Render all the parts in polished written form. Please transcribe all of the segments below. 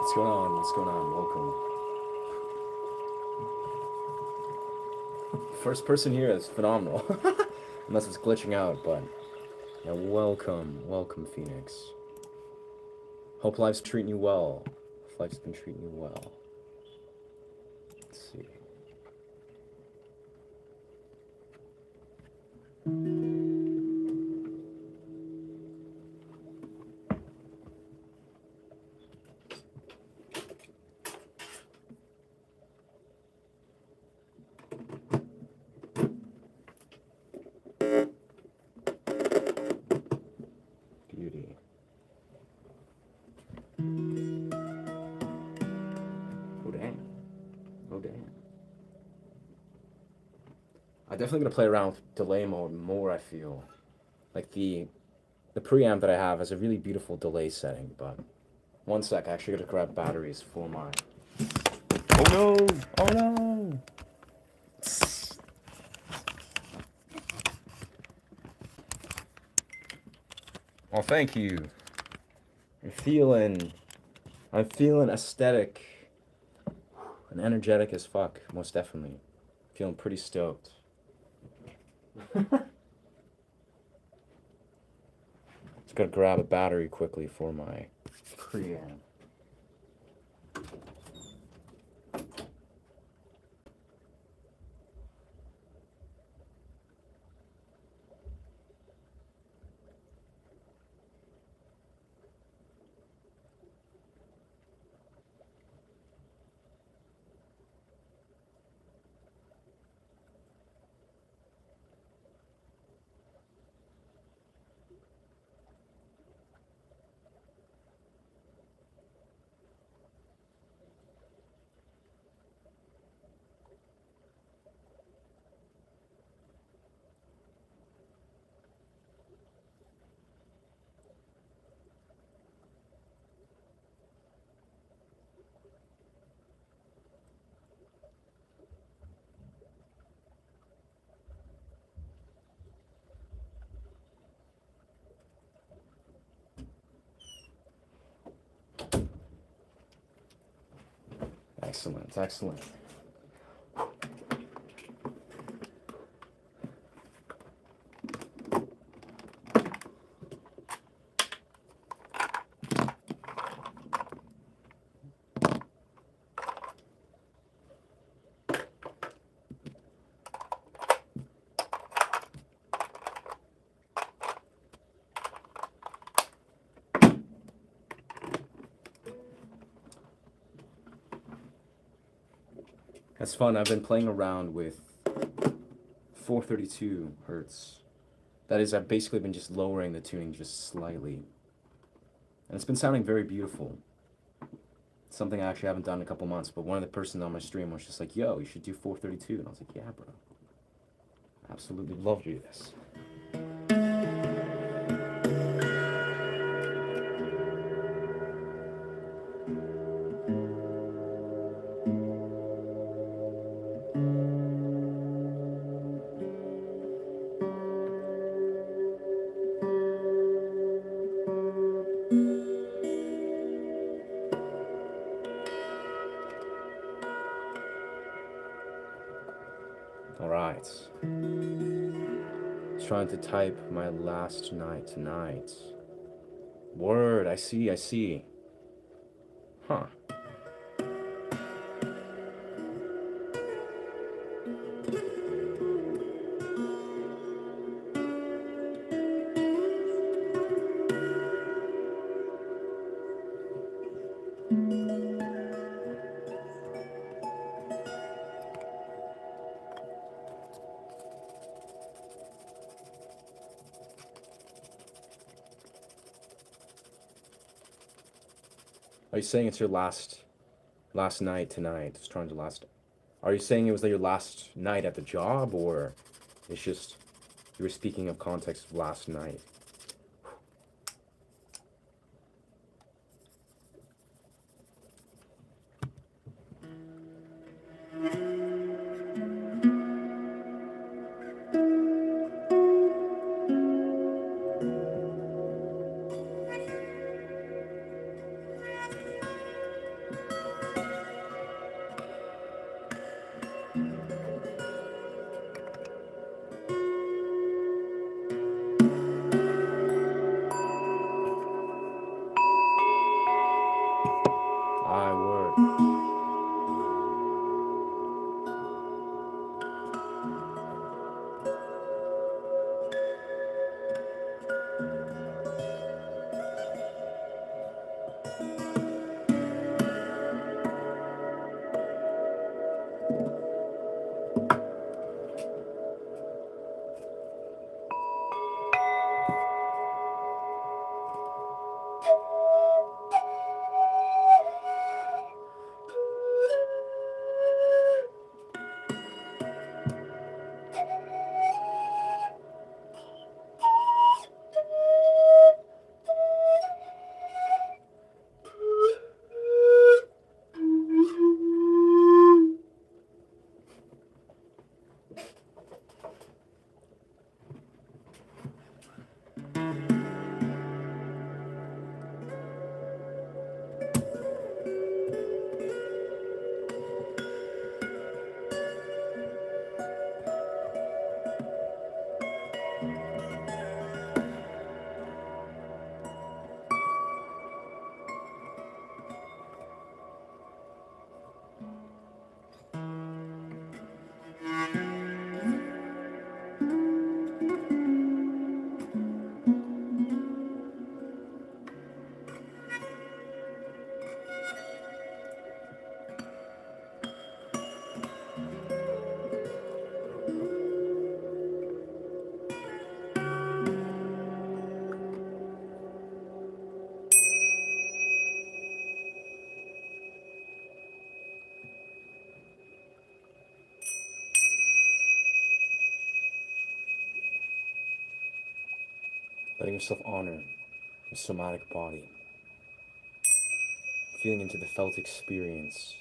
What's going on? What's going on? Welcome. First person here is phenomenal. Unless it's glitching out, but yeah, welcome. Welcome, Phoenix. Hope life's treating you well. Hope life's been treating you well. Let's see. Beauty. Oh, damn. Oh, damn. I'm definitely going to play around with delay mode more, I feel. Like the preamp that I have has a really beautiful delay setting, but one sec, I actually got to grab batteries for my... Oh no! Oh no! Oh, thank you. I'm feeling aesthetic and energetic as fuck, most definitely. Feeling pretty stoked. Just gotta grab a battery quickly for my preamp. Excellent, excellent. That's fun. I've been playing around with 432 hertz. That is, I've basically been just lowering the tuning just slightly. And it's been sounding very beautiful. It's something I actually haven't done in a couple months, but one of the persons on my stream was just like, yo, you should do 432. And I was like, yeah, bro. Absolutely love to do this. trying to type my last night tonight. Word, I see, I see. Huh. Are you saying it's your last night tonight? It's trying to last. Are you saying it was your last night at the job, or it's just you were speaking of context of last night? I word. Letting yourself honor the somatic body, feeling into the felt experience,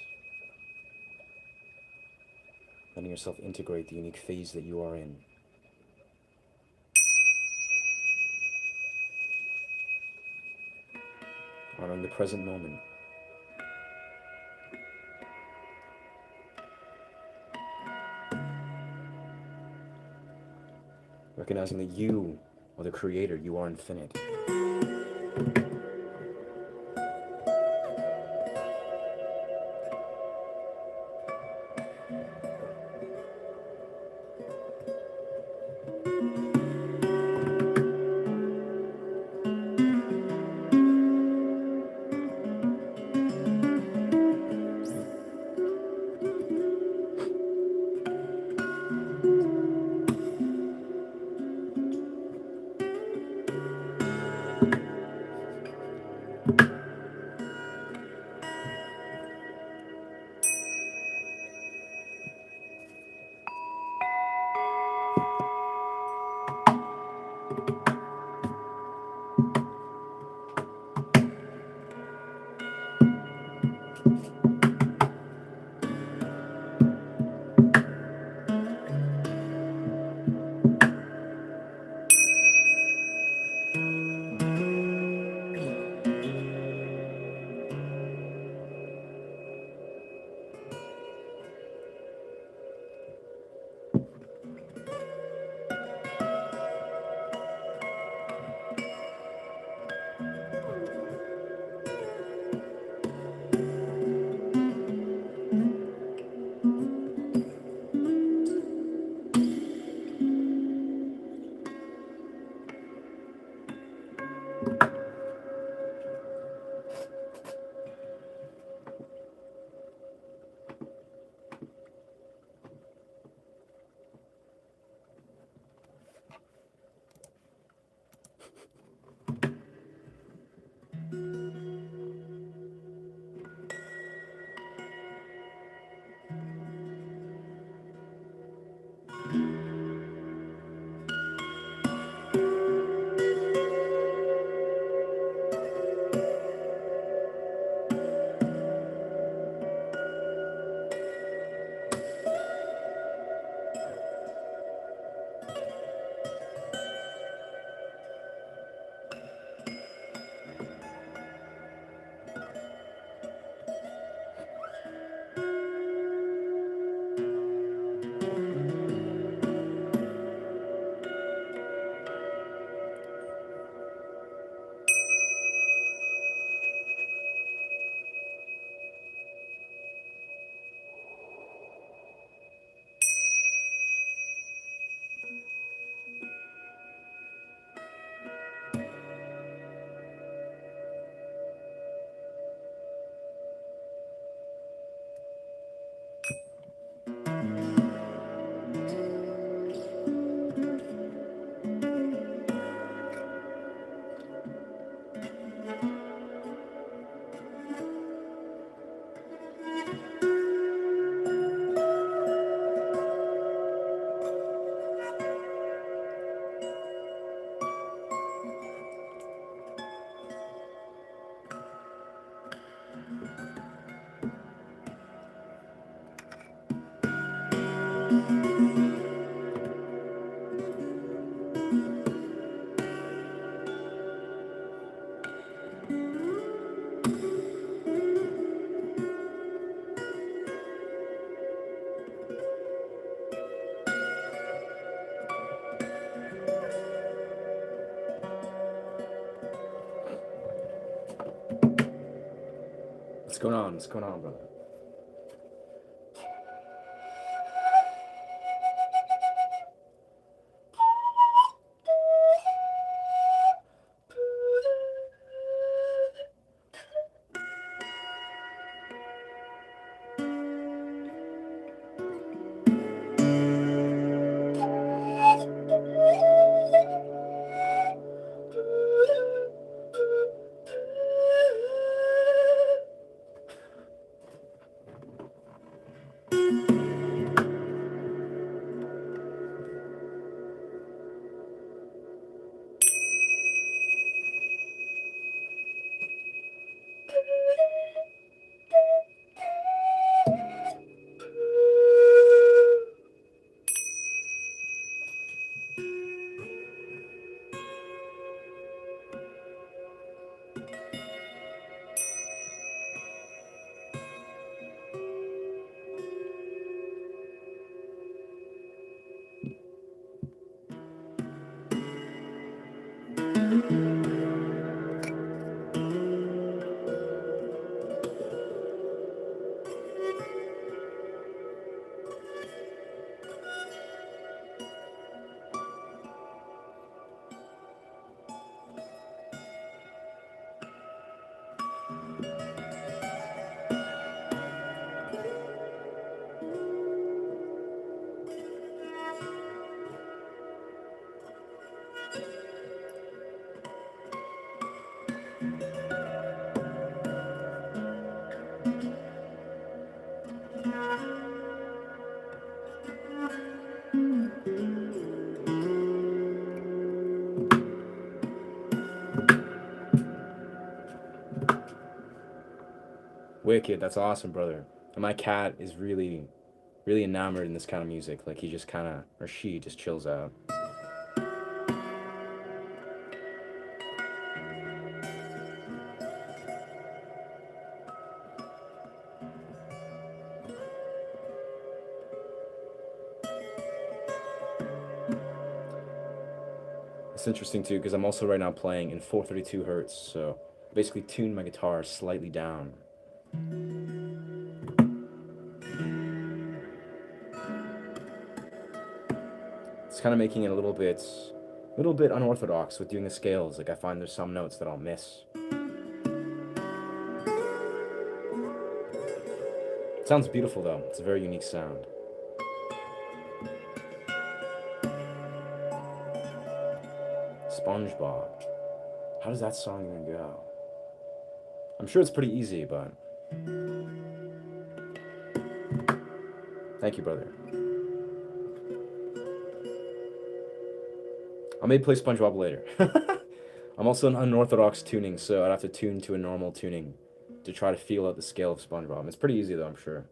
letting yourself integrate the unique phase that you are in. Honoring the present moment. Recognizing that you are the creator, you are infinite. What's going on? What's going on, brother? Wicked. That's awesome, brother. And my cat is really, really enamored in this kind of music. Like he just kind of, or she just chills out. It's interesting too because I'm also right now playing in 432 hertz, so basically tuned my guitar slightly down. It's kind of making it a little bit unorthodox with doing the scales. Like I find there's some notes that I'll miss. It sounds beautiful though. It's a very unique sound. SpongeBob. How does that song even go? I'm sure it's pretty easy, but... Thank you, brother. I may play SpongeBob later. I'm also an unorthodox tuning, so I'd have to tune to a normal tuning to try to feel out the scale of SpongeBob. It's pretty easy though, I'm sure.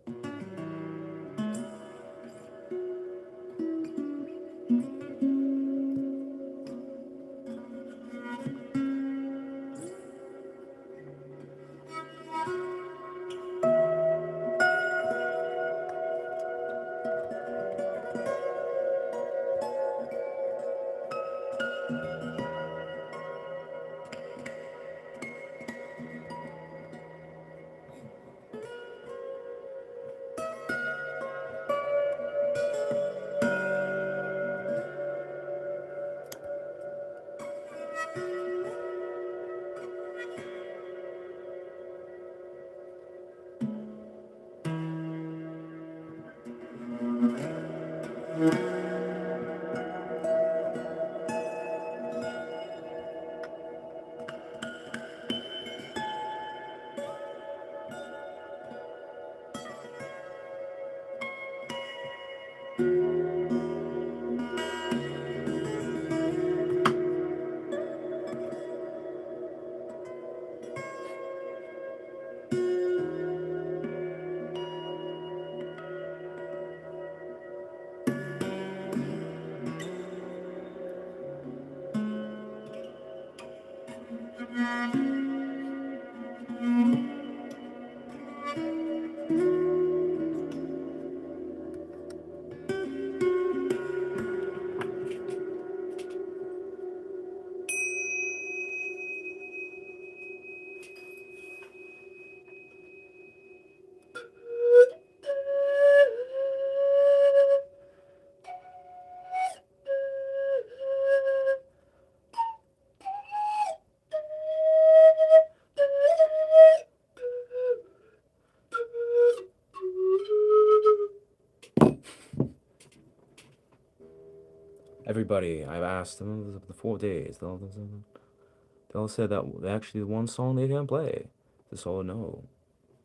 Everybody I've asked them the 4 days. They all said that actually the one song they didn't play. This all no.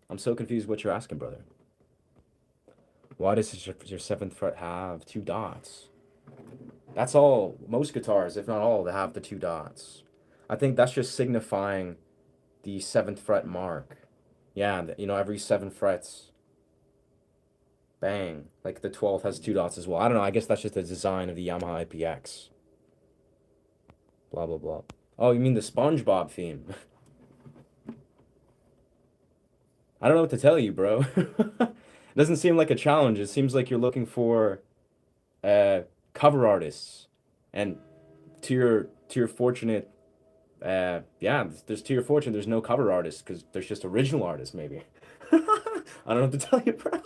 I'm so confused what you're asking, brother. Why does your seventh fret have two dots? That's all. Most guitars, if not all, they have the two dots. I think that's just signifying the seventh fret mark. Yeah, you know, every 7 frets. Bang. Like the 12th has two dots as well. I don't know. I guess that's just the design of the Yamaha IPX. Blah, blah, blah. Oh, you mean the SpongeBob theme? I don't know what to tell you, bro. It doesn't seem like a challenge. It seems like you're looking for cover artists. And to your fortunate yeah, there's to your fortune there's no cover artists because there's just original artists maybe. I don't know what to tell you, bro.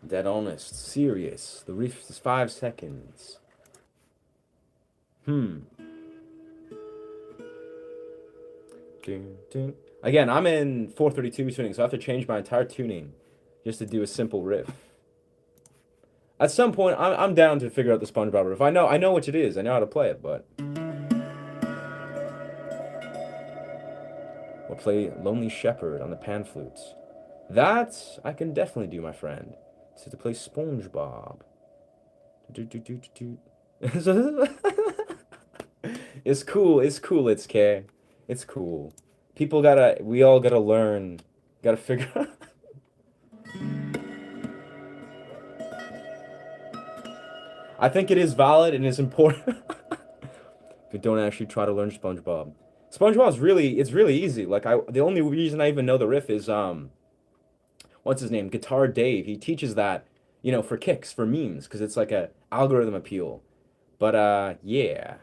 Dead honest, serious. The riff is 5 seconds. Hmm. Dun, dun. Again, I'm in 432 tuning, so I have to change my entire tuning just to do a simple riff. At some point, I'm down to figure out the SpongeBob riff. I know what it is. I know how to play it, but we'll play Lonely Shepherd on the pan flutes. That I can definitely do, my friend. So to play SpongeBob. It's cool. It's cool. It's K. It's cool. We all gotta learn. Gotta figure out. I think it is valid and it's important. But don't actually try to learn SpongeBob. It's really easy. Like the only reason I even know the riff is what's his name? Guitar Dave. He teaches that, you know, for kicks, for memes, because it's like a algorithm appeal. But yeah.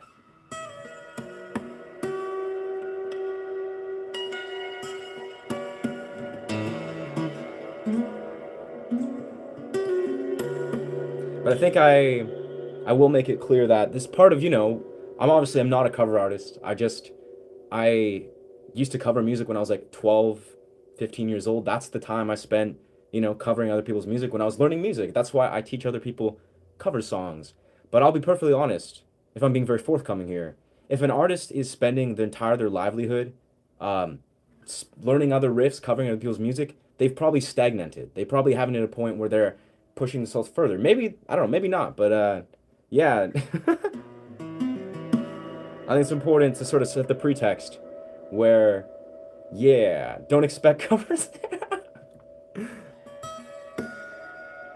But I think I will make it clear that this part of, you know, I'm not a cover artist. I used to cover music when I was like 12, 15 years old. That's the time I spent, you know, covering other people's music when I was learning music. That's why I teach other people cover songs. But I'll be perfectly honest, if I'm being very forthcoming here. If an artist is spending their livelihood um, learning other riffs, covering other people's music, they've probably stagnated. They probably haven't hit a point where they're pushing themselves further. Maybe, I don't know, maybe not. But yeah. I think it's important to sort of set the pretext where, yeah, don't expect covers there.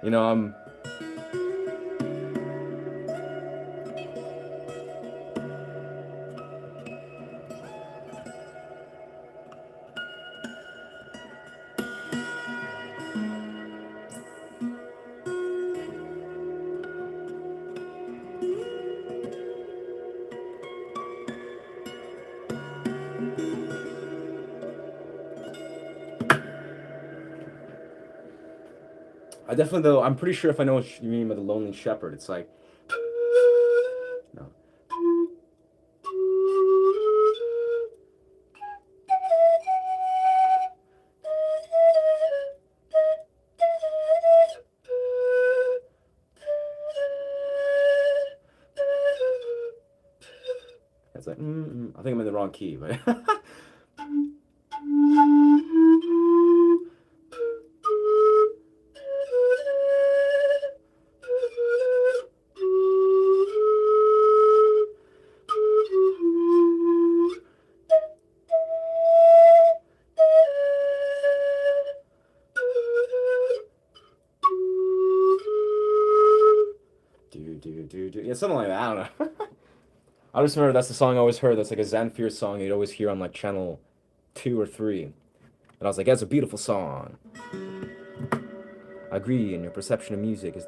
You know, I'm pretty sure if I know what you mean by the Lonely Shepherd, it's like, no. It's like, I think I'm in the wrong key, but. Yeah, something like that. I don't know. I just remember that's the song I always heard. That's like a Zanfir song you'd always hear on like channel 2 or 3. And I was like, that's a beautiful song. I agree, and your perception of music is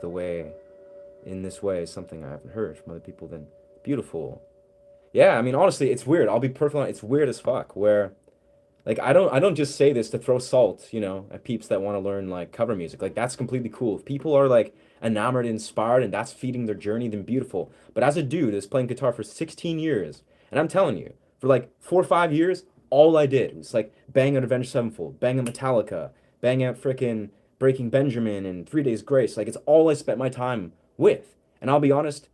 in this way, is something I haven't heard from other people than beautiful. Yeah, I mean, honestly, it's weird. I'll be perfectly honest, it's weird as fuck, where, like, I don't just say this to throw salt, you know, at peeps that want to learn, like, cover music. Like, that's completely cool. If people are, like, enamored, inspired, and that's feeding their journey, then beautiful. But as a dude that's playing guitar for 16 years, and I'm telling you, for like 4 or 5 years, all I did was like bang out Avenged Sevenfold, bang out Metallica, bang out frickin' Breaking Benjamin and 3 Days Grace. Like it's all I spent my time with. And I'll be honest,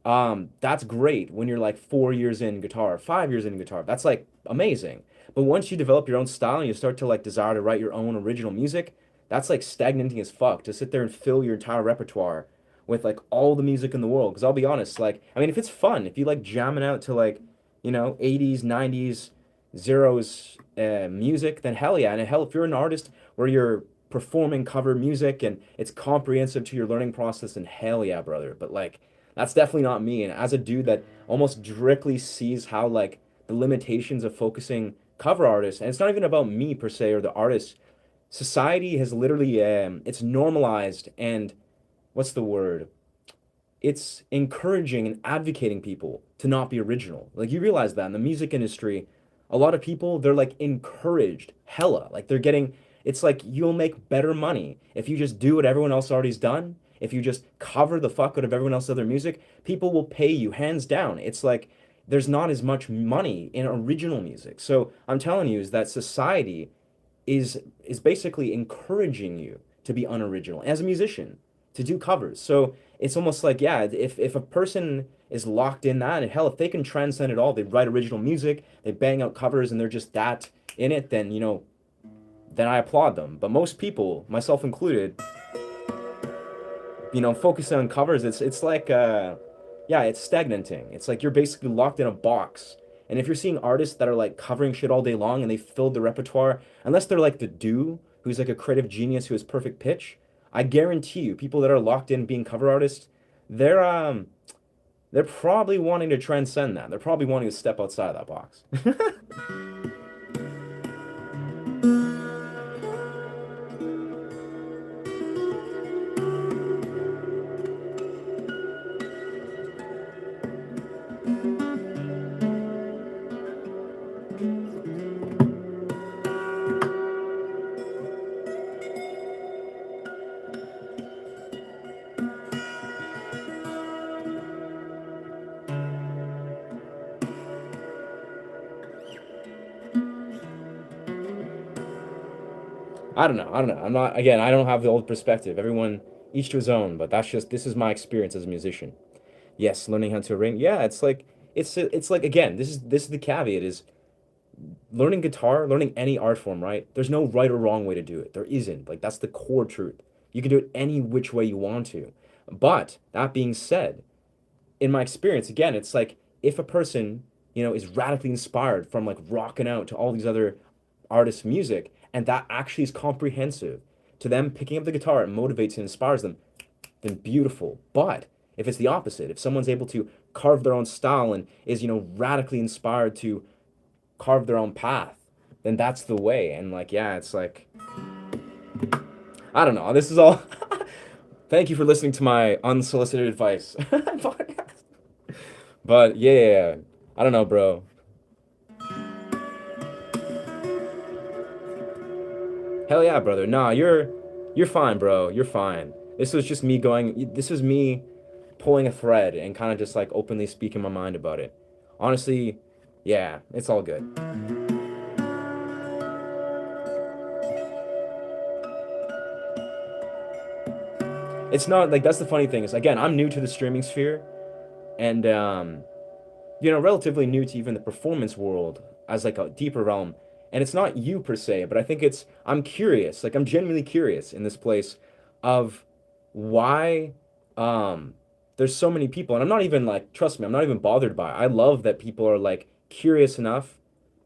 that's great when you're like 4 years in guitar, 5 years in guitar. That's like amazing. But once you develop your own style and you start to like desire to write your own original music, that's like stagnating as fuck to sit there and fill your entire repertoire with like all the music in the world. Because I'll be honest, like, I mean, if it's fun, if you like jamming out to like, 80s, 90s, zeros music, then hell yeah. And hell, if you're an artist where you're performing cover music and it's comprehensive to your learning process, then hell yeah, brother. But like, that's definitely not me. And as a dude that almost directly sees how like the limitations of focusing cover artists, and it's not even about me per se or the artist, society has literally it's normalized and what's the word? It's encouraging and advocating people to not be original. Like you realize that in the music industry, a lot of people they're like encouraged hella. Like they're getting it's like you'll make better money if you just do what everyone else already's done. If you just cover the fuck out of everyone else's other music, people will pay you hands down. It's like there's not as much money in original music. So I'm telling you is that society is basically encouraging you to be unoriginal as a musician, to do covers. So it's almost like, yeah, if a person is locked in that, and hell, if they can transcend it all, they write original music, they bang out covers, and they're just that in it, then then I applaud them. But most people, myself included, focusing on covers, it's like yeah, it's stagnating. It's like you're basically locked in a box. And if you're seeing artists that are like covering shit all day long and they filled the repertoire, unless they're like the Do, who's like a creative genius who has perfect pitch, I guarantee you, people that are locked in being cover artists, they're um they're probably wanting to transcend that. They're probably wanting to step outside of that box. I don't know. I don't know. I'm not, again, I don't have the old perspective. Everyone, each to his own, but this is my experience as a musician. Yes, learning how to arrange. Yeah, it's like, again, this is the caveat is learning guitar, learning any art form, right? There's no right or wrong way to do it. There isn't. Like, that's the core truth. You can do it any which way you want to. But that being said, in my experience, again, it's like if a person, is radically inspired from like rocking out to all these other artists' music, and that actually is comprehensive to them picking up the guitar, it motivates and inspires them, then beautiful. But if it's the opposite, if someone's able to carve their own style and is, radically inspired to carve their own path, then that's the way. And like, yeah, it's like, I don't know. This is all. Thank you for listening to my unsolicited advice podcast. But yeah, I don't know, bro. Hell yeah, brother. Nah, you're fine, bro. You're fine. This was just me going. This was me pulling a thread and kind of just like openly speaking my mind about it. Honestly, yeah, it's all good. It's not like that's the funny thing is again, I'm new to the streaming sphere and relatively new to even the performance world as like a deeper realm. And it's not you per se, but I think I'm curious, like I'm genuinely curious in this place of why there's so many people. And I'm not even like, trust me, I'm not even bothered by it. I love that people are like curious enough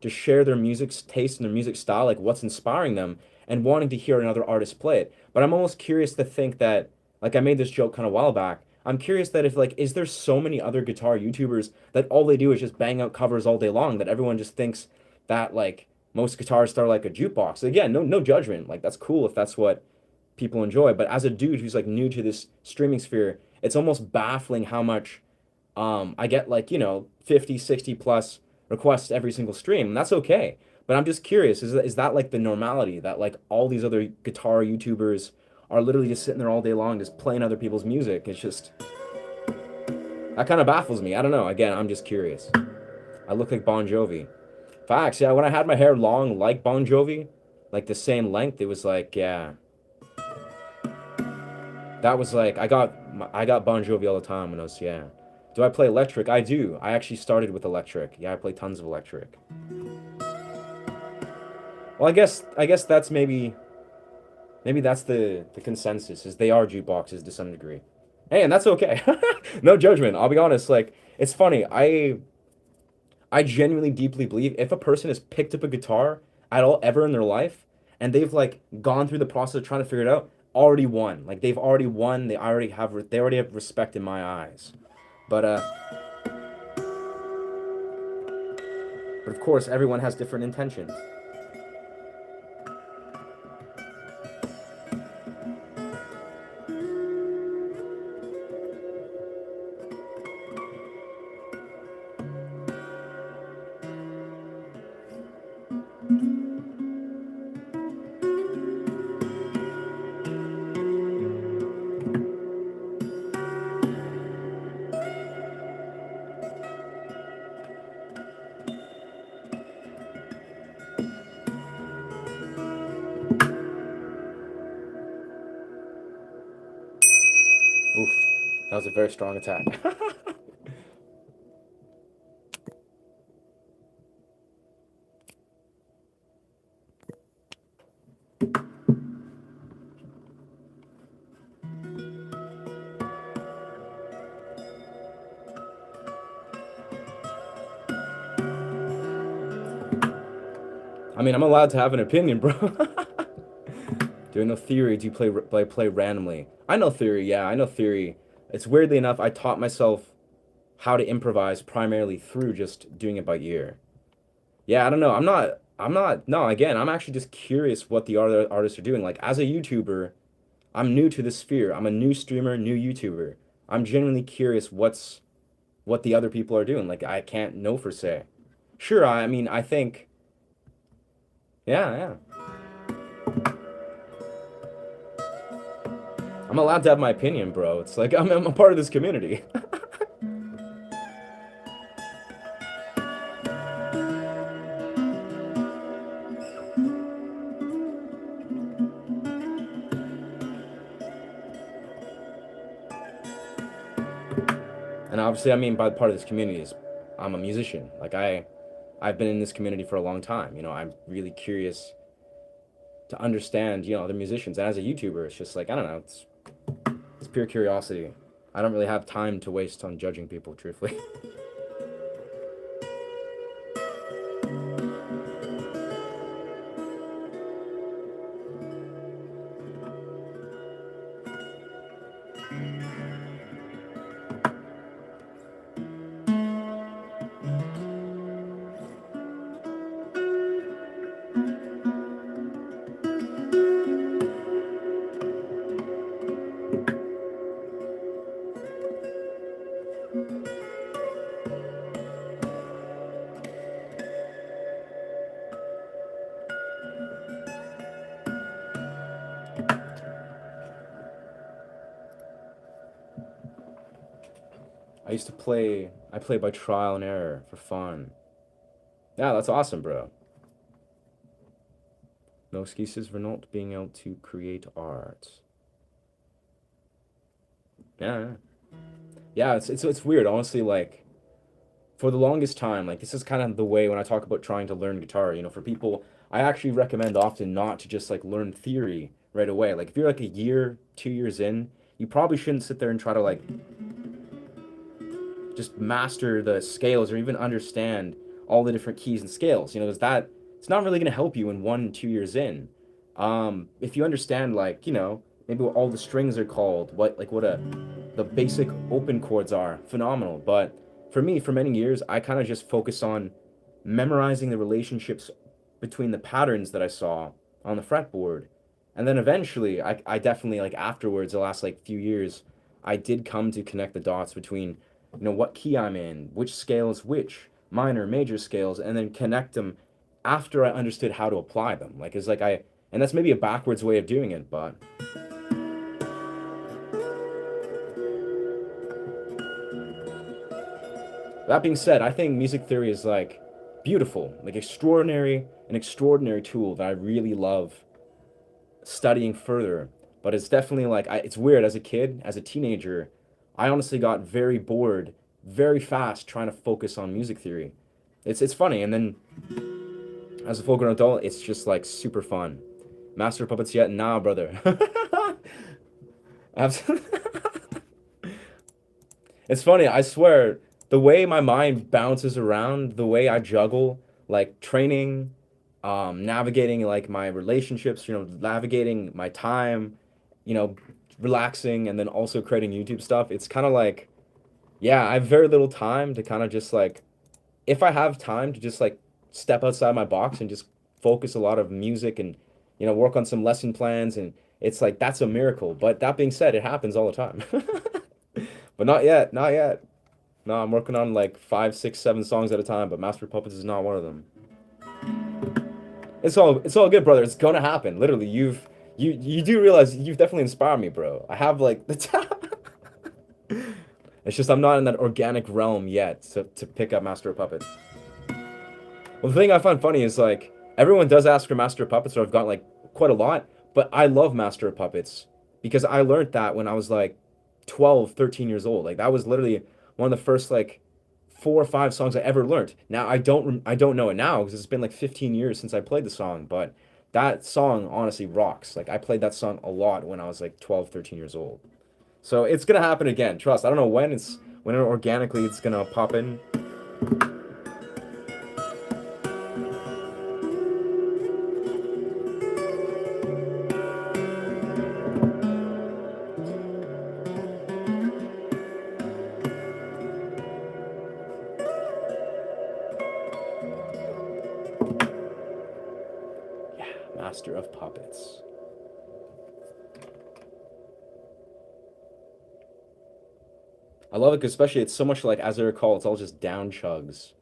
to share their music taste and their music style, like what's inspiring them and wanting to hear another artist play it. But I'm almost curious to think that, like I made this joke kind of a while back. I'm curious that if like, is there so many other guitar YouTubers that all they do is just bang out covers all day long that everyone just thinks that like most guitarists are like a jukebox. Again, no judgment. Like that's cool if that's what people enjoy. But as a dude who's like new to this streaming sphere, it's almost baffling how much I get like, 50, 60 plus requests every single stream. And that's okay. But I'm just curious, is that like the normality that like all these other guitar YouTubers are literally just sitting there all day long, just playing other people's music. It's just, that kind of baffles me. I don't know. Again, I'm just curious. I look like Bon Jovi. Facts, yeah. When I had my hair long like Bon Jovi, like the same length, it was like, yeah. That was like, I got Bon Jovi all the time when I was, yeah. Do I play electric? I do. I actually started with electric. Yeah, I play tons of electric. Well, I guess that's maybe that's the consensus, is they are jukeboxes to some degree. Hey, and that's okay. No judgment. I'll be honest. Like, it's funny. I genuinely deeply believe if a person has picked up a guitar at all ever in their life, and they've like gone through the process of trying to figure it out, already won. Like they've already won. They already have respect in my eyes. But but of course everyone has different intentions. Oof, that was a very strong attack. I mean, I'm allowed to have an opinion, bro. Do I know theory? Do you play randomly? I know theory. Yeah, I know theory. It's weirdly enough, I taught myself how to improvise primarily through just doing it by ear. Yeah, I don't know. I'm not. No, again, I'm actually just curious what the other artists are doing. Like as a YouTuber, I'm new to this sphere. I'm a new streamer, new YouTuber. I'm genuinely curious what the other people are doing. Like I can't know for say. Sure, I mean, I think, yeah, yeah. I'm allowed to have my opinion, bro. It's like I'm a part of this community. And obviously, I mean, by part of this community is I'm a musician. Like I've been in this community for a long time. I'm really curious to understand, other musicians. And as a YouTuber, it's just like, I don't know, it's pure curiosity. I don't really have time to waste on judging people, truthfully. I play by trial and error for fun. Yeah, that's awesome, bro. No excuses for not being able to create art. Yeah, yeah. Yeah, it's weird, honestly, like for the longest time, like this is kind of the way when I talk about trying to learn guitar, for people, I actually recommend often not to just like learn theory right away. Like if you're like a year, 2 years in, you probably shouldn't sit there and try to like just master the scales or even understand all the different keys and scales. Because that it's not really going to help you in 1, 2 years in. If you understand like maybe what all the strings are called, what the basic open chords are, phenomenal. But for me, for many years, I kind of just focused on memorizing the relationships between the patterns that I saw on the fretboard. And then eventually, I definitely, like, afterwards, the last, like, few years, I did come to connect the dots between, what key I'm in, which scale is which, minor, major scales, and then connect them after I understood how to apply them. Like, it's like and that's maybe a backwards way of doing it, but That being said, I think music theory is like beautiful, like an extraordinary tool that I really love studying further. But it's definitely like it's weird as a kid, as a teenager, I honestly got very bored very fast trying to focus on music theory. It's funny, and then as a full grown adult, it's just like super fun. Master of Puppets yet? Nah, brother. It's funny, I swear, the way my mind bounces around, the way I juggle, like training, navigating like my relationships, navigating my time, you know, relaxing, and then also creating YouTube stuff. It's kind of like, yeah, I have very little time to kind of just like, if I have time to just like step outside my box and just focus a lot of music and, work on some lesson plans, and it's like, that's a miracle. But that being said, it happens all the time. But not yet, not yet. No, I'm working on like five, six, seven songs at a time, but Master of Puppets is not one of them. It's all good, brother. It's gonna happen. Literally, you do realize you've definitely inspired me, bro. I have like the It's just I'm not in that organic realm yet to pick up Master of Puppets. Well, the thing I find funny is like everyone does ask for Master of Puppets, or I've got like quite a lot, but I love Master of Puppets because I learned that when I was like 12, 13 years old. Like that was literally one of the first like four or five songs I ever learned. Now I don't know it now because it's been like 15 years since I played the song, but that song honestly rocks. Like I played that song a lot when I was like 12, 13 years old. So it's gonna happen again. Trust. I don't know when organically it's gonna pop in. Yeah, Master of Puppets. I love it 'cause especially it's so much like as I recall, it's all just down chugs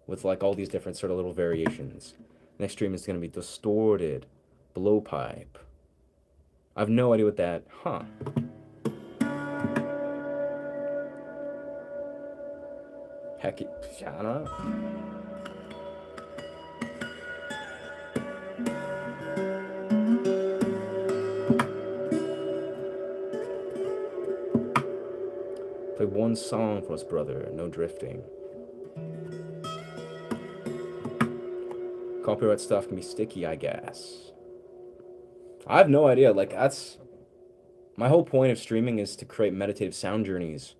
with like all these different sort of little variations. Next stream is gonna be distorted blowpipe. I have no idea what that. Huh. Heck, yeah, I don't know. Play one song for us, brother. No drifting. Copyright stuff can be sticky, I guess. I have no idea. Like, that's my whole point of streaming is to create meditative sound journeys,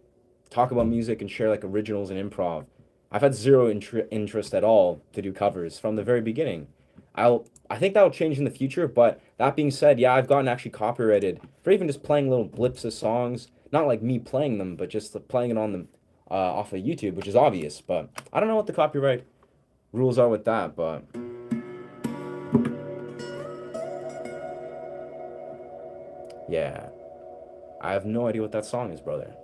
talk about music, and share like originals and improv. I've had zero interest at all to do covers from the very beginning. I think that'll change in the future, but that being said, yeah, I've gotten actually copyrighted for even just playing little blips of songs, not like me playing them, but just playing it on them off of YouTube, which is obvious. But I don't know what the copyright rules are with that, but yeah, I have no idea what that song is, brother.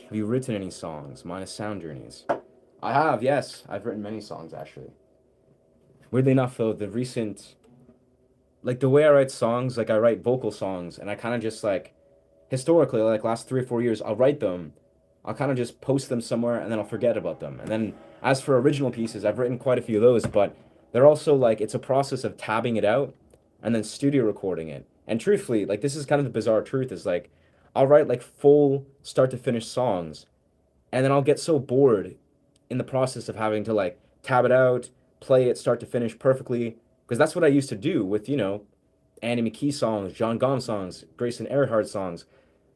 Have you written any songs, minus sound journeys? I have, yes. I've written many songs, actually. Weirdly enough, though, the recent, like the way I write songs, like I write vocal songs, and I kind of just like, historically, like last 3 or 4 years, I'll write them, I'll kind of just post them somewhere, and then I'll forget about them. And then as for original pieces, I've written quite a few of those, but they're also like, it's a process of tabbing it out and then studio recording it. And truthfully, like this is kind of the bizarre truth is like, I'll write like full start to finish songs, and then I'll get so bored in the process of having to like tab it out, play it start to finish perfectly, because that's what I used to do with, Annie McKee songs, John Gomm songs, Grayson Earhart songs.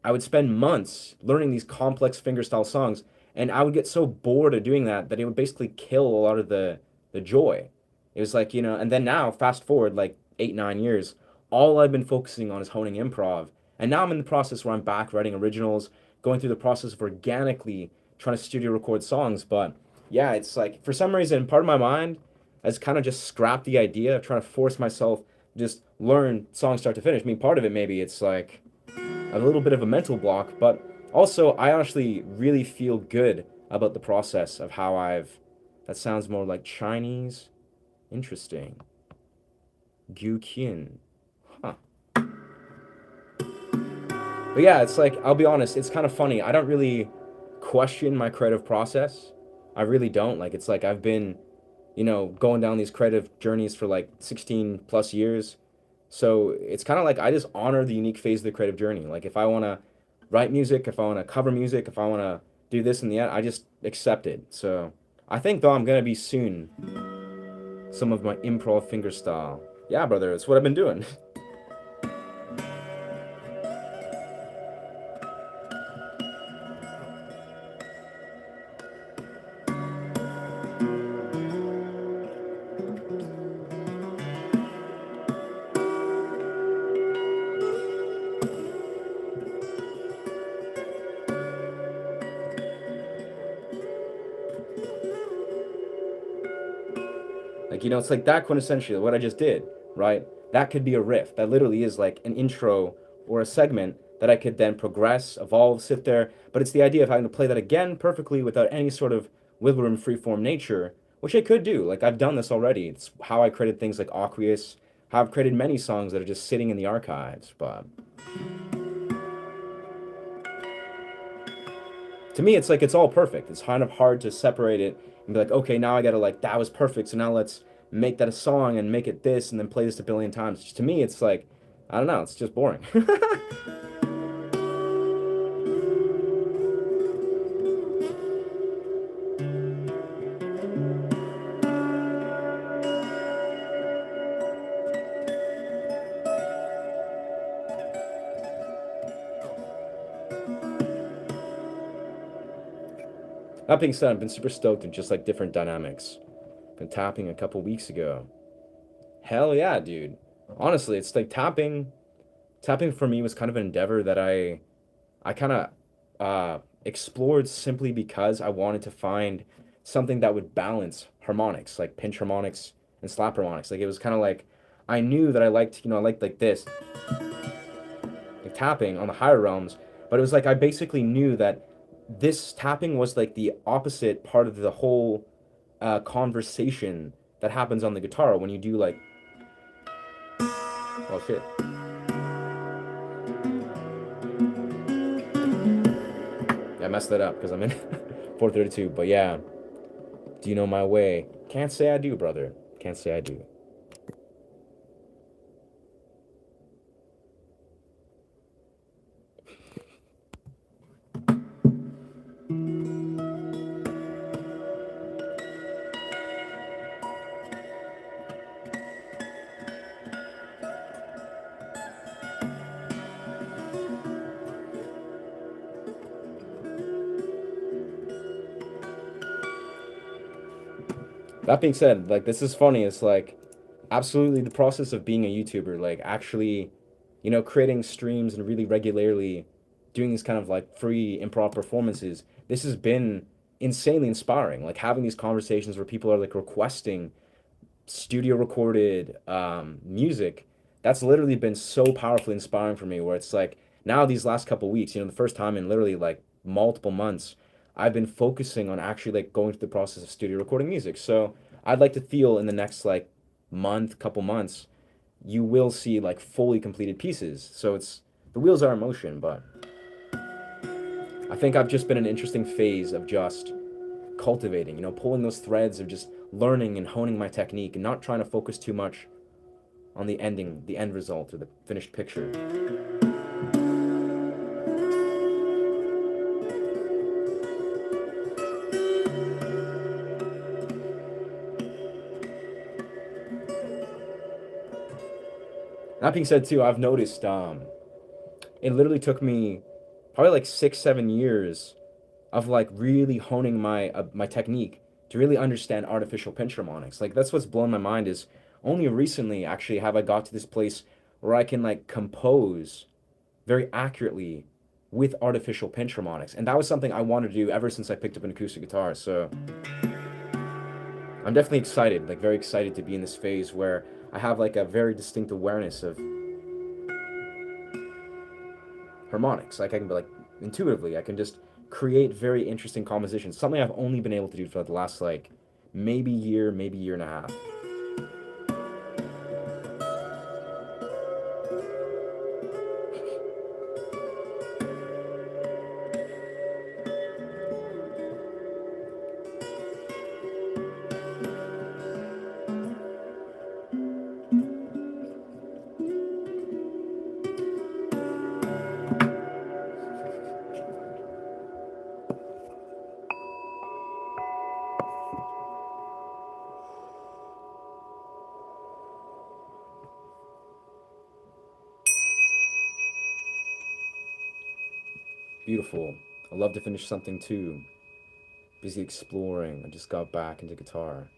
I would spend months learning these complex fingerstyle songs, and I would get so bored of doing that that it would basically kill a lot of the joy. It was like, and then now fast forward like 8, 9 years, all I've been focusing on is honing improv. And now I'm in the process where I'm back writing originals, going through the process of organically trying to studio record songs. But yeah, it's like for some reason, part of my mind I just kind of just scrapped the idea of trying to force myself to just learn songs start to finish. I mean, part of it maybe it's like a little bit of a mental block, but also I honestly really feel good about the process of how I've. That sounds more like Chinese. Interesting. Gu Qian. Huh. But yeah, it's like, I'll be honest, it's kind of funny. I don't really question my creative process. I really don't. Like, it's like I've been, going down these creative journeys for like 16 plus years. So it's kind of like I just honor the unique phase of the creative journey. Like, if I want to write music, if I want to cover music, if I want to do this and the end, I just accept it. So I think, though, I'm going to be soon some of my improv fingerstyle. Yeah, brother, it's what I've been doing. Like, it's like that quintessentially what I just did, right? That could be a riff. That literally is like an intro or a segment that I could then progress, evolve, sit there. But it's the idea of having to play that again perfectly without any sort of wiggle room, freeform nature, which I could do. Like, I've done this already. It's how I created things like Aqueous, how I've created many songs that are just sitting in the archives. But to me, it's like it's all perfect. It's kind of hard to separate it and be like, okay, now I gotta like that was perfect. So now let's make that a song and make it this and then play this a billion times. To me, it's like I don't know. It's just boring. That being said, I've been super stoked at just like different dynamics. Been tapping a couple weeks ago. Hell yeah, dude. Honestly, it's like tapping. Tapping for me was kind of an endeavor that I kind of explored simply because I wanted to find something that would balance harmonics, like pinch harmonics and slap harmonics. Like it was kind of like I knew that I liked, I liked like this, like tapping on the higher realms, but it was like I basically knew that this tapping was like the opposite part of the whole conversation that happens on the guitar when you do like, oh shit. Yeah, I messed that up because I'm in 432, but yeah. Do you know my way? Can't say I do, brother. Can't say I do. That being said, like this is funny. It's like absolutely the process of being a YouTuber, like actually, creating streams and really regularly doing these kind of like free improv performances. This has been insanely inspiring. Like having these conversations where people are like requesting studio recorded music. That's literally been so powerfully inspiring for me. Where it's like now these last couple weeks, the first time in literally like multiple months, I've been focusing on actually like going through the process of studio recording music. So I'd like to feel in the next like month, couple months, you will see like fully completed pieces. So it's the wheels are in motion, but I think I've just been in an interesting phase of just cultivating, pulling those threads of just learning and honing my technique and not trying to focus too much on the ending, the end result or the finished picture. That being said, too, I've noticed it literally took me probably like 6, 7 years of like really honing my technique to really understand artificial pinch harmonics. Like that's what's blown my mind is only recently actually have I got to this place where I can like compose very accurately with artificial pinch harmonics. And that was something I wanted to do ever since I picked up an acoustic guitar. So I'm definitely excited, like very excited to be in this phase where I have like a very distinct awareness of harmonics. Like I can be like intuitively, I can just create very interesting compositions. Something I've only been able to do for the last like maybe year and a half. Beautiful. I love to finish something too. Busy exploring. I just got back into guitar.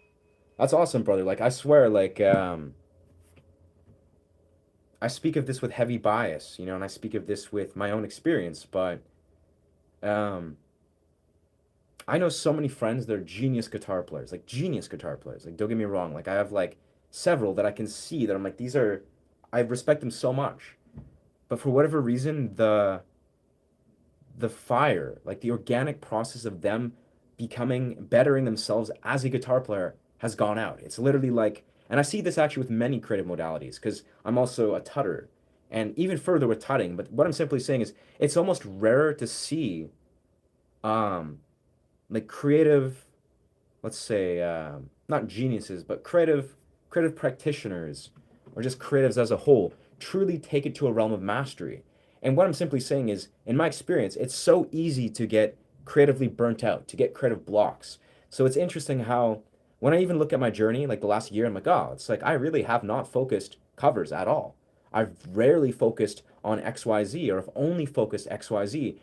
That's awesome, brother. Like I swear, like I speak of this with heavy bias, you know, and I speak of this with my own experience, but um I know so many friends that are genius guitar players, like genius guitar players. Like don't get me wrong, like I have like several that I can see that I'm like these are I respect them so much. But for whatever reason, the fire, like the organic process of them becoming bettering themselves as a guitar player has gone out. It's literally like, and I see this actually with many creative modalities because I'm also a tutter and even further with tutting. But what I'm simply saying is it's almost rarer to see um like creative, let's say not geniuses, but creative practitioners or just creatives as a whole truly take it to a realm of mastery. And what I'm simply saying is, in my experience, it's so easy to get creatively burnt out, to get creative blocks. So it's interesting how when I even look at my journey, like the last year, I'm like, oh, it's like I really have not focused covers at all. I've rarely focused on XYZ, or if only focused XYZ.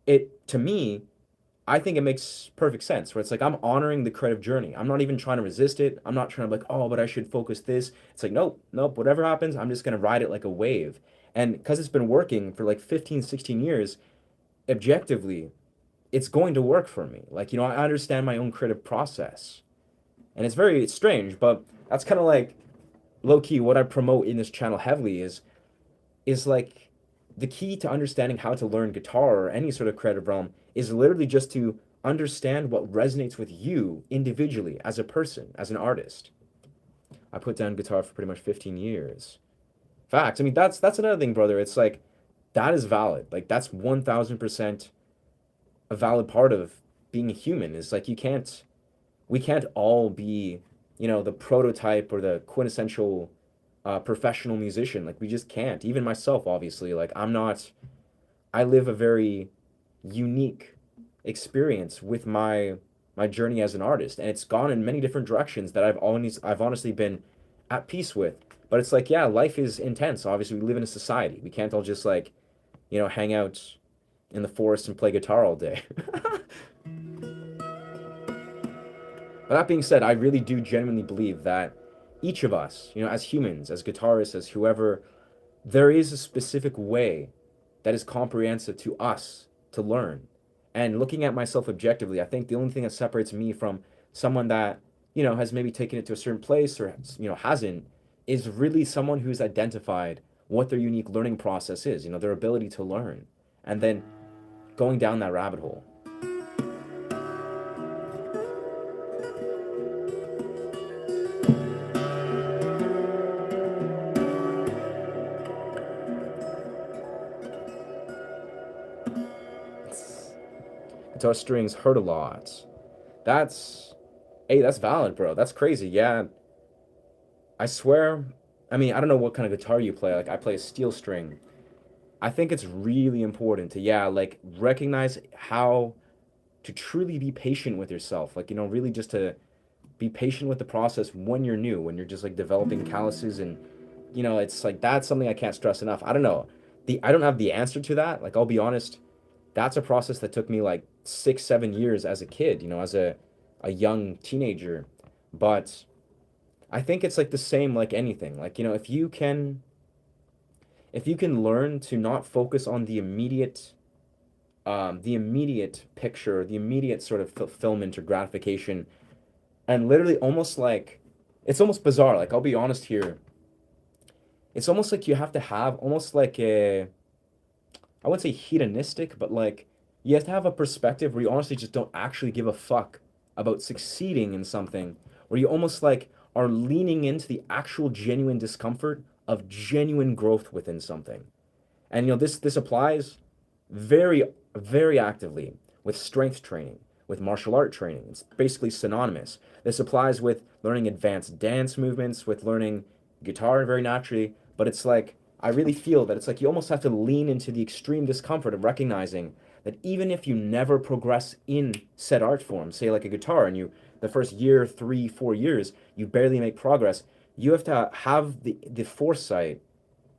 It to me I think it makes perfect sense where it's like I'm honoring the creative journey. I'm not even trying to resist it. I'm not trying to like, oh, but I should focus this. It's like, nope, nope, whatever happens, I'm just going to ride it like a wave. And because it's been working for like 15, 16 years, objectively, it's going to work for me. Like, you know, I understand my own creative process. And it's very strange, but that's kind of like low key what I promote in this channel heavily is like the key to understanding how to learn guitar or any sort of creative realm is literally just to understand what resonates with you individually as a person, as an artist. I put down guitar for pretty much 15 years. Facts. I mean, that's another thing, brother. It's like that is valid. Like that's 1000% a valid part of being a human. Is like we can't all be, you know, the prototype or the quintessential professional musician. Like we just can't. Even myself, obviously. Like I'm not. I live a very unique experience with my journey as an artist, and it's gone in many different directions that I've honestly been at peace with. But it's like, yeah, life is intense. Obviously, we live in a society. We can't all just like, you know, hang out in the forest and play guitar all day. But that being said, I really do genuinely believe that each of us, you know, as humans, as guitarists, as whoever, there is a specific way that is comprehensive to us to learn. And looking at myself objectively, I think the only thing that separates me from someone that, you know, has maybe taken it to a certain place or, you know, hasn't, is really someone who's identified what their unique learning process is, you know, their ability to learn, and then going down that rabbit hole. Guitar strings hurt a lot. That's, hey, that's valid, bro. That's crazy. Yeah, I swear. I mean, I don't know what kind of guitar you play. Like, I play a steel string. I think it's really important to, yeah, like recognize how to truly be patient with yourself. Like, you know, really just to be patient with the process when you're new, when you're just like developing calluses and, you know, it's like that's something I can't stress enough. I don't know. I don't have the answer to that. Like, I'll be honest, that's a process that took me like 6, 7 years as a kid, you know, as a young teenager. But I think it's like the same like anything. Like, you know, if you can learn to not focus on the immediate picture, the immediate sort of fulfillment or gratification, And literally almost like, it's almost bizarre. Like, I'll be honest here. It's almost like you have to have almost like a, I wouldn't say hedonistic, but like you have to have a perspective where you honestly just don't actually give a fuck about succeeding in something, where you almost like are leaning into the actual genuine discomfort of genuine growth within something. And this applies very very actively with strength training, with martial art training. It's basically synonymous. This applies with learning advanced dance movements, with learning guitar very naturally, but it's like I really feel that it's like you almost have to lean into the extreme discomfort of recognizing that even if you never progress in said art form, say like a guitar, and you the first year, 3, 4 years, you barely make progress, you have to have the foresight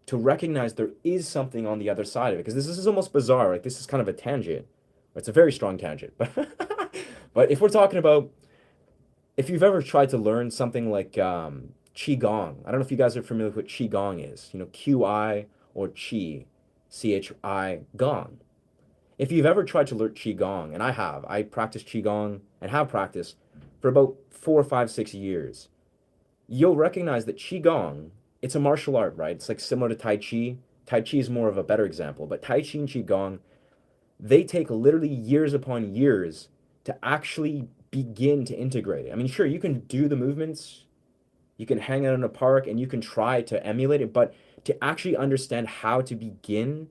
to recognize there is something on the other side of it. Because this is almost bizarre. Like, this is kind of a tangent. It's a very strong tangent. But if we're talking about, if you've ever tried to learn something like Qigong, I don't know if you guys are familiar with what Qigong is. Qi or Qi, Chi, Gong. If you've ever tried to learn Qigong, and I practiced Qigong and have practiced for about 4, 5, 6 years, you'll recognize that Qigong, it's a martial art, right? It's like similar to Tai Chi. Tai Chi is more of a better example, but Tai Chi and Qigong, they take literally years upon years to actually begin to integrate it. I mean, sure, you can do the movements, you can hang out in a park, and you can try to emulate it, but to actually understand how to begin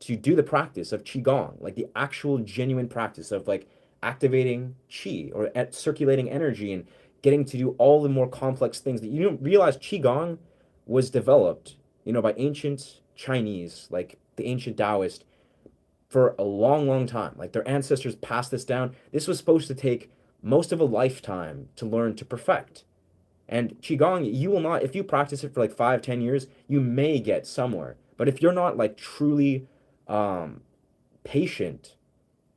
to do the practice of Qigong, like the actual genuine practice of like activating Qi or circulating energy and getting to do all the more complex things that you don't realize Qigong was developed, by ancient Chinese, like the ancient Taoist, for a long, long time. Like their ancestors passed this down. This was supposed to take most of a lifetime to learn to perfect. And Qigong, you will not, if you practice it for like 5, 10 years, you may get somewhere. But if you're not like truly patient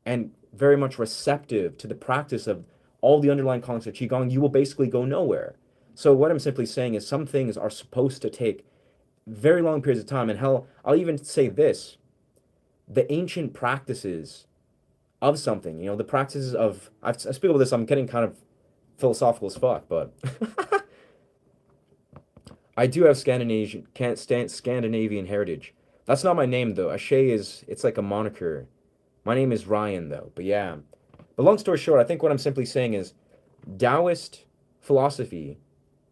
and very much receptive to the practice of all the underlying concepts of Qigong, you will basically go nowhere. So what I'm simply saying is some things are supposed to take very long periods of time. And hell, I'll even say this, the ancient practices of something, the practices of, I speak about this, I'm getting kind of philosophical as fuck, but I do have Scandinavian heritage. That's not my name though. Ashay it's like a moniker. My name is Ryan though, but yeah. But long story short, I think what I'm simply saying is Taoist philosophy,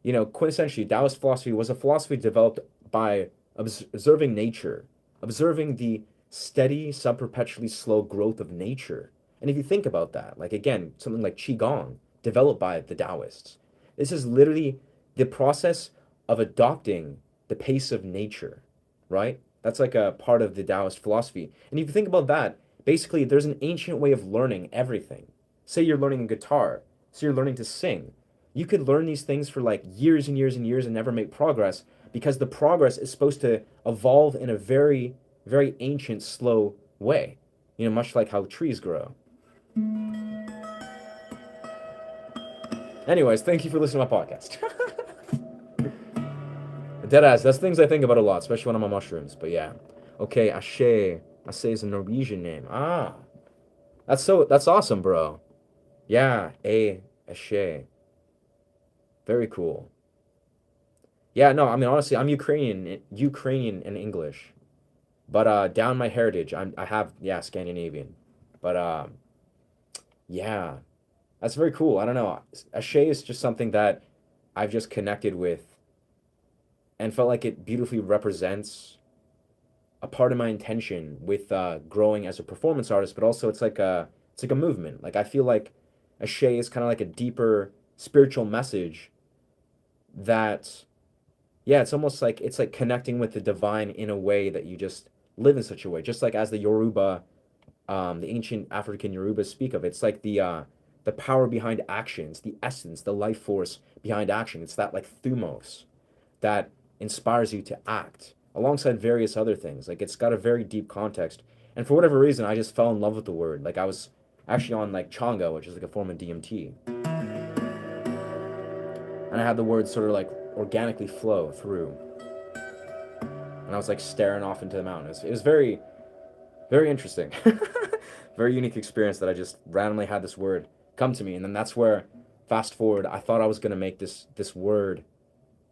quintessentially Taoist philosophy was a philosophy developed by observing nature, observing the steady, subperpetually slow growth of nature. And if you think about that, like again, something like Qigong, developed by the Taoists, this is literally the process of adopting the pace of nature, right? That's like a part of the Taoist philosophy. And if you think about that, basically there's an ancient way of learning everything. Say you're learning guitar, so you're learning to sing. You could learn these things for like years and years and years and never make progress because the progress is supposed to evolve in a very, very ancient, slow way. Much like how trees grow. Anyways, thank you for listening to my podcast. Deadass, that's things I think about a lot, especially when I'm on mushrooms. But yeah. Okay, Ashe. Ashe is a Norwegian name. Ah. That's awesome, bro. Yeah, Ashe. Very cool. Yeah, no, I mean honestly, I'm Ukrainian and English. But down my heritage, I have Scandinavian. But yeah. That's very cool. I don't know. Ashe is just something that I've just connected with and felt like it beautifully represents a part of my intention with growing as a performance artist, but also it's like a movement. Like I feel like Ashe is kind of like a deeper spiritual message that, yeah, it's like connecting with the divine in a way that you just live in such a way, just like as the Yoruba, the ancient African Yoruba speak of. It's like the power behind actions, the essence, the life force behind action. It's that like thumos that inspires you to act alongside various other things. Like it's got a very deep context. And for whatever reason, I just fell in love with the word. Like I was actually on like Changa, which is like a form of DMT. And I had the words sort of like organically flow through. And I was like staring off into the mountains. It was very, very interesting. Very unique experience that I just randomly had this word come to me. And then that's where fast forward, I thought I was gonna make this word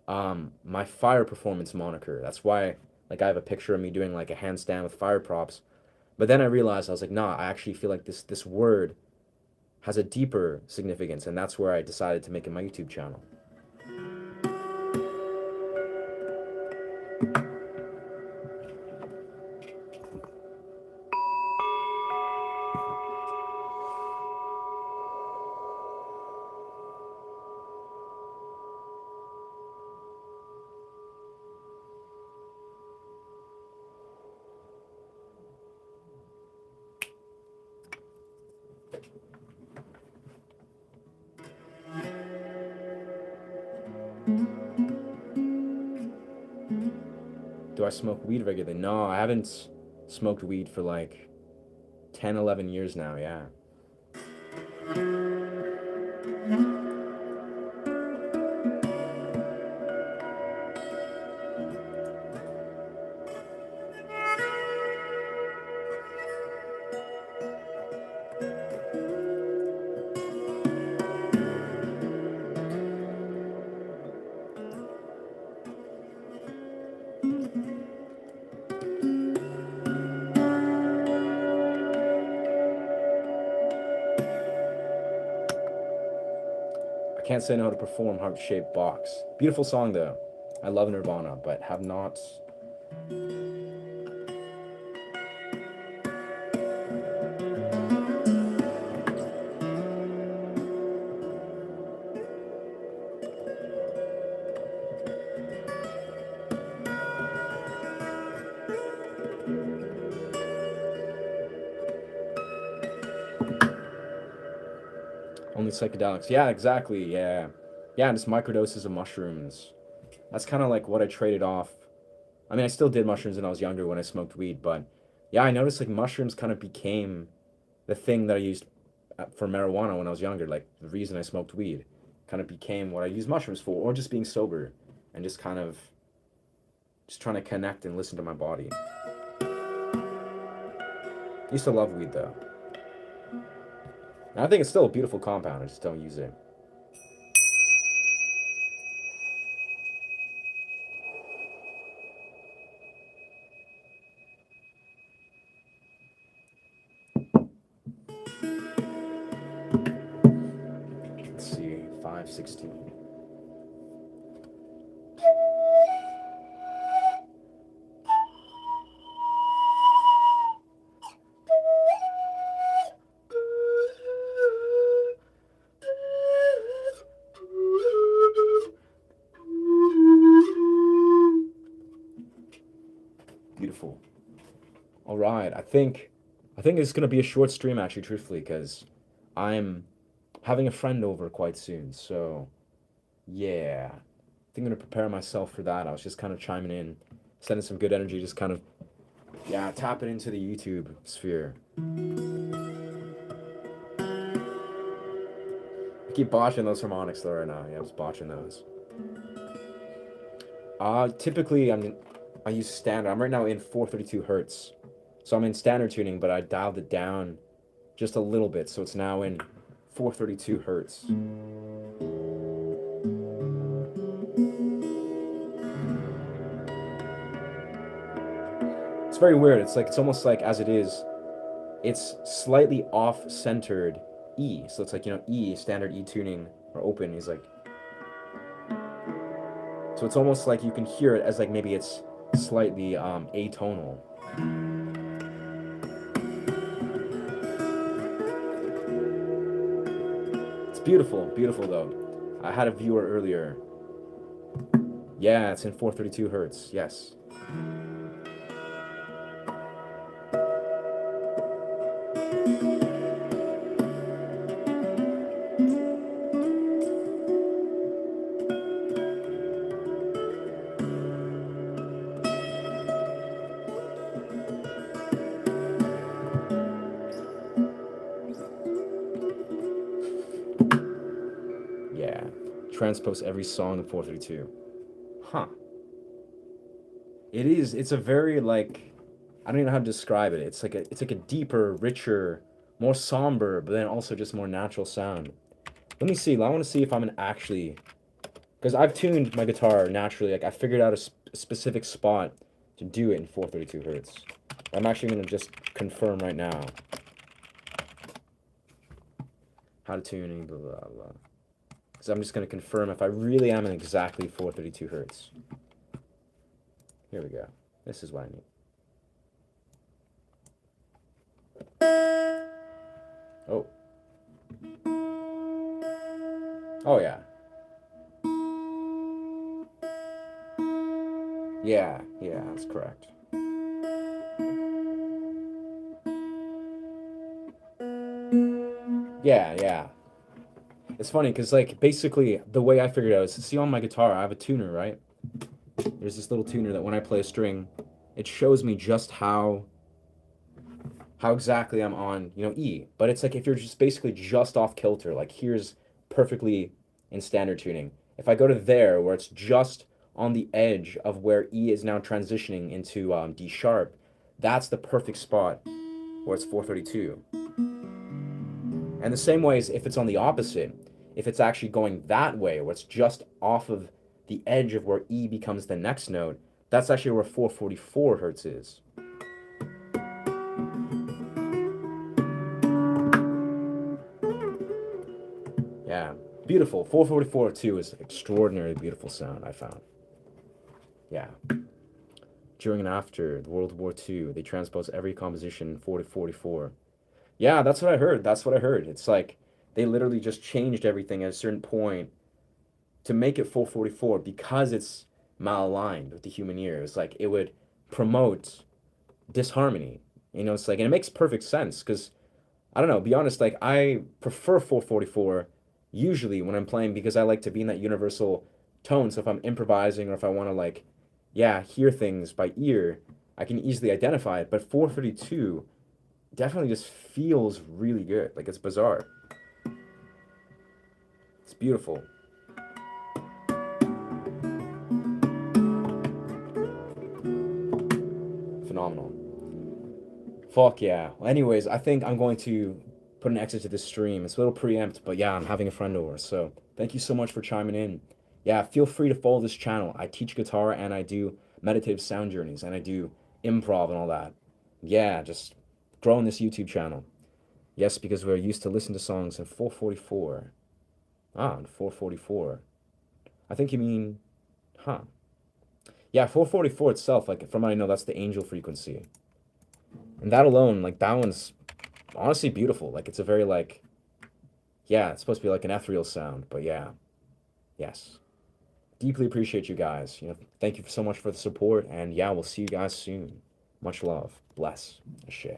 my fire performance moniker. That's why like I have a picture of me doing like a handstand with fire props. But then I realized I was like, nah, I actually feel like this word has a deeper significance, and that's where I decided to make it my YouTube channel. Do I smoke weed regularly? No, I haven't smoked weed for like 10, 11 years now, yeah. I can't say no to perform Heart-Shaped Box. Beautiful song though. I love Nirvana, but have not. Only psychedelics. Yeah, exactly. Yeah. Yeah, just microdoses of mushrooms. That's kind of like what I traded off. I mean, I still did mushrooms when I was younger when I smoked weed, but yeah, I noticed like mushrooms kind of became the thing that I used for marijuana when I was younger. Like the reason I smoked weed kind of became what I used mushrooms for, or just being sober and just kind of just trying to connect and listen to my body. I used to love weed though. And I think it's still a beautiful compound. I just don't use it. Let's see, 516. Beautiful. All right, I think it's gonna be a short stream actually, truthfully, because I'm having a friend over quite soon. So yeah, I think I'm gonna prepare myself for that. I was just kind of chiming in, sending some good energy, just kind of yeah, tapping into the YouTube sphere. I keep botching those harmonics though right now. Yeah, I was botching those. Typically I use standard. I'm right now in 432 hertz, so I'm in standard tuning, but I dialed it down just a little bit, so it's now in 432 hertz. It's very weird. It's almost like as it is, it's slightly off-centered E. So it's like, E, standard E tuning or open is like, so it's almost like you can hear it as like maybe it's slightly atonal. It's beautiful, beautiful though. I had a viewer earlier. Yeah, it's in 432 hertz. Yes. Yeah. Transpose every song in 432. Huh. It's a very like I don't even know how to describe it. It's like a deeper, richer, more somber, but then also just more natural sound. Let me see. I want to see if I'm actually, because I've tuned my guitar naturally. Like I figured out a specific spot to do it in 432 hertz. I'm actually gonna just confirm right now how to tune and blah blah blah. Because I'm just gonna confirm if I really am in exactly 432 hertz. Here we go. This is what I need. Oh. Oh yeah. Yeah, that's correct. Yeah. It's funny because like basically the way I figured it out is, see on my guitar I have a tuner, right? There's this little tuner that when I play a string, it shows me just how exactly I'm on, E. But it's like if you're just basically just off kilter, like here's perfectly in standard tuning. If I go to there where it's just on the edge of where E is now transitioning into D sharp, that's the perfect spot where it's 432. And the same way as if it's on the opposite, if it's actually going that way where it's just off of the edge of where E becomes the next note, that's actually where 444 hertz is. Yeah, beautiful. 444 too is extraordinarily beautiful sound, I found. Yeah. During and after the World War II, they transposed every composition 4 to 44. Yeah, that's what I heard. That's what I heard. It's like they literally just changed everything at a certain point to make it 444 because it's malaligned with the human ear. It's like it would promote disharmony. It's like, and it makes perfect sense because I don't know, be honest, like I prefer 444 usually when I'm playing because I like to be in that universal tone. So if I'm improvising or if I want to like, yeah, hear things by ear, I can easily identify it. But 432 definitely just feels really good. Like it's bizarre. It's beautiful. Phenomenal. Fuck yeah. Well, anyways, I think I'm going to put an exit to this stream. It's a little preempt, but yeah, I'm having a friend over. So thank you so much for chiming in. Yeah, feel free to follow this channel. I teach guitar and I do meditative sound journeys and I do improv and all that. Yeah, just growing this YouTube channel. Yes, because we're used to listen to songs in 444. Ah, in 444. I think you mean, huh. Yeah, 444 itself, like from what I know, that's the angel frequency. And that alone, like that one's honestly beautiful. Like it's a very like, yeah, it's supposed to be like an ethereal sound, but yeah, yes. Deeply appreciate you guys. Thank you so much for the support, and yeah, we'll see you guys soon. Much love. Bless. Ashe.